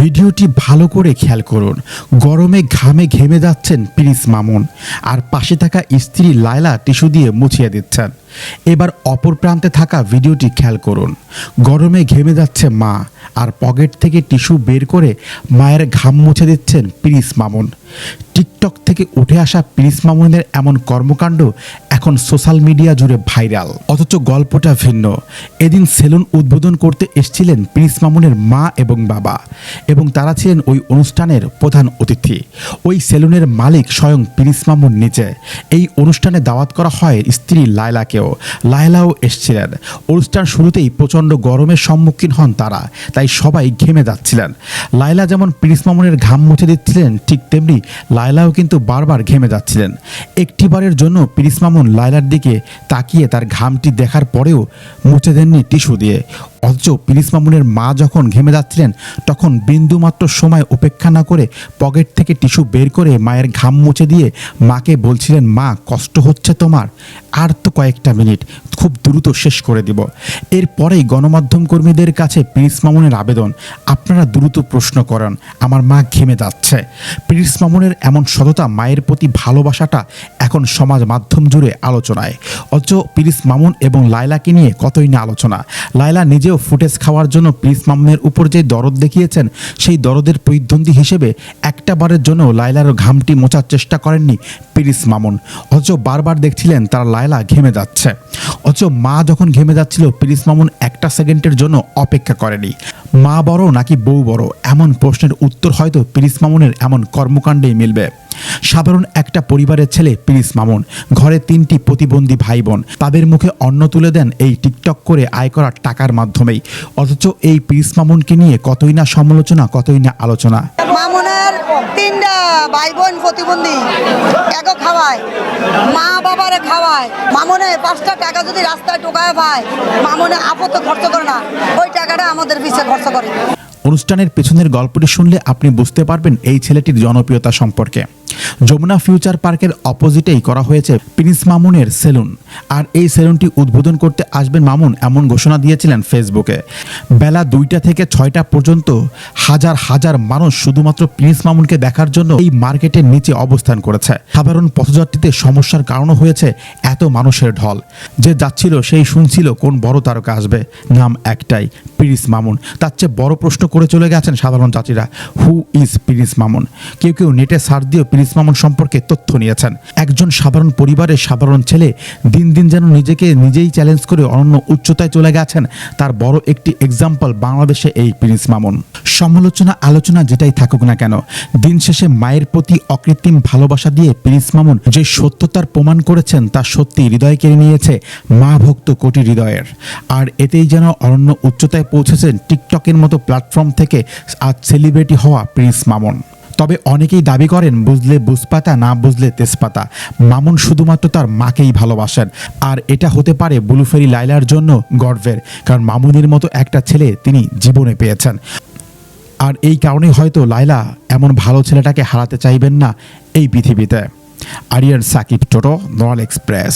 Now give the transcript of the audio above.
ভিডিওটি ভালো করে খেয়াল করুন। গরমে ঘামে ঘেমে যাচ্ছেন প্রিন্স মামুন, আর পাশে থাকা স্ত্রী লায়লা টিস্যু দিয়ে মুছিয়ে দিচ্ছেন। এবার অপর প্রান্তে থাকা ভিডিওটি খেয়াল করুন। গরমে ঘেমে যাচ্ছে মা, আর পকেট থেকে টিস্যু বের করে মায়ের ঘাম মুছে দিচ্ছেন প্রিন্স মামুন। টিকটক থেকে উঠে আসা প্রিন্স মামুনের এমন কর্মকাণ্ড এখন সোশ্যাল মিডিয়া জুড়ে ভাইরাল। অথচ গল্পটা ভিন্ন। এদিন সেলুন উদ্বোধন করতে এসেছিলেন প্রিন্স মামুনের মা এবং বাবা, এবং তারা ছিলেন ওই অনুষ্ঠানের প্রধান অতিথি। ওই সেলুনের মালিক স্বয়ং প্রিন্স মামুন নিজে। এই অনুষ্ঠানে দাওয়াত করা হয় স্ত্রী লায়লাকেও। লায়লাও এসেছিলেন। অনুষ্ঠান শুরুতেই প্রচণ্ড গরমের সম্মুখীন হন তারা, তাই সবাই ঘেমে যাচ্ছিলেন। লায়লা যেমন প্রিন্স মামুনের ঘাম মুছে দিচ্ছিলেন, ঠিক তেমনি লায়লাও কিন্তু বারবার ঘেমে যাচ্ছিলেন। একটিবারের জন্য প্রিন্স মামুন লায়লার দিকে তাকিয়ে তার ঘামটি দেখার পরেও মুছে দেননি টিস্যু দিয়ে। অথচ প্রিন্স মামুনের মা যখন ঘেমে যাচ্ছিলেন, তখন বিন্দুমাত্র সময় উপেক্ষা না করে পকেট থেকে টিস্যু বের করে মায়ের ঘাম মুছে দিয়ে মাকে বলছিলেন, মা কষ্ট হচ্ছে তোমার, আর তো কয়েকটা মিনিট, খুব দ্রুত শেষ করে দিব। এরপরেই গণমাধ্যম কর্মীদের কাছে প্রিন্স মামুনের আবেদন, আপনারা দ্রুত প্রশ্ন করেন, আমার মা ঘেমে যাচ্ছে। প্রিন্স মামুনের এমন সততা, মায়ের প্রতি ভালোবাসাটা এখন সমাজ মাধ্যম জুড়ে আলোচনায়। অথচ প্রিন্স মামুন এবং লায়লাকে নিয়ে কতই না আলোচনা। লায়লা নিজেও ফুটেজ খাওয়ার জন্য প্রিন্স মামুনের উপর যে দরদ দেখিয়েছেন, সেই দরদের প্রতিদ্বন্দ্বী হিসেবে একটা বারের জন্য লায়লার ঘামটি মোছার চেষ্টা করেননি প্রিন্স মামুন। অথচ বারবার দেখছিলেন তার লায়লা ঘেমে যাচ্ছে। অথচ মা যখন ঘেমে যাচ্ছিল, প্রিন্স মামুন একটা সেকেন্ডের জন্য অপেক্ষা করেনি। মা বড় নাকি বউ বড়, এমন প্রশ্নের উত্তর হয়তো প্রিন্স মামুনের এমন কর্মকাণ্ডেই মিলবে। সাধারণ একটা পরিবারের ছেলে প্রিন্স মামুন, ঘরে 3টি প্রতিবন্ধী ভাই বোন, তাদের মুখে অন্ন তুলে দেন এই টিকটক করে আয় করা টাকার মাধ্যমেই। অথচ এই প্রিন্স মামুনকে নিয়ে কতই না সমালোচনা, কতই না আলোচনা। মামুনের 3টা ভাই বোন প্রতিবন্ধী, এগো খাওয়ায়, মা বাবারে খাওয়ায়। মামুনে 5টা টাকা যদি রাস্তায় টোকায় ভাই, মামুনে আপত্তি খরচ করে না, ওই টাকাটা আমাদের পিছে খরচ করে। অনুষ্ঠানের পেছনের গল্পটি শুনলে আপনি বুঝতে পারবেন এই ছেলেটির জনপ্রিয়তা সম্পর্কে। যমুনা ফিউচার পার্কের অপোজিটেই করা হয়েছে প্রিন্স মামুনের সেলুন, আর এই সেলুনটি উদ্বোধন করতে আসবেন মামুন এমন ঘোষণা দিয়েছিলেন ফেসবুকে। বেলা 2টা থেকে 6টা পর্যন্ত হাজার হাজার মানুষ শুধুমাত্র প্রিন্স মামুনকে দেখার জন্য এই মার্কেটের নিচে অবস্থান করেছে। সাধারণ পথযাত্রীতে সমস্যার কারণও হয়েছে এত মানুষের ঢল। যে যাচ্ছিল সেই শুনছিল কোন বড় তারকা আসবে, নাম একটাই, প্রিন্স মামুন। তার চেয়ে বড় প্রশ্ন করে চলে গেছেন সাধারণ যাত্রীরা, হু ইজ প্রিন্স মামুন। কেউ কেউ নেটে সার্চ দিয়েও প্রিন্স মামুন সম্পর্কে তথ্য নিয়েছেন। একজন সাধারণ পরিবারের সাধারণ ছেলে দিন দিন যেন নিজেকে নিজেই চ্যালেঞ্জ করে অনন্য উচ্চতায় চলে গেছেন, তার বড় একটি এক্সাম্পল বাংলাদেশে এই প্রিন্স মামুন। সমালোচনা আলোচনা যেটাই থাকুক না কেন, দিন শেষে মায়ের প্রতি অকৃত্রিম ভালোবাসা দিয়ে প্রিন্স মামুন যে সত্যতার প্রমাণ করেছেন, তা সত্যি হৃদয় কেড়ে নিয়েছে মা ভক্ত কোটি হৃদয়ের। আর এতেই যেন অনন্য উচ্চতায় পৌঁছেছেন টিকটকের মতো প্ল্যাটফর্ম থেকে আজ সেলিব্রিটি হওয়া প্রিন্স মামুন। তবে অনেকেই দাবি করেন, বুঝলে বুঝপাতা, না বুঝলে তেজপাতা। মামুন শুধুমাত্র তার মাকেই ভালোবাসেন, আর এটা হতে পারে ব্লুফেরি লায়লার জন্য গর্বের, কারণ মামুনের মতো একটা ছেলে তিনি জীবনে পেয়েছেন। আর এই কারণেই হয়তো লায়লা এমন ভালো ছেলেটাকে হারাতে চাইবেন না এই পৃথিবীতে। আরিয়ান সাকিব, টোটো, নরাল এক্সপ্রেস।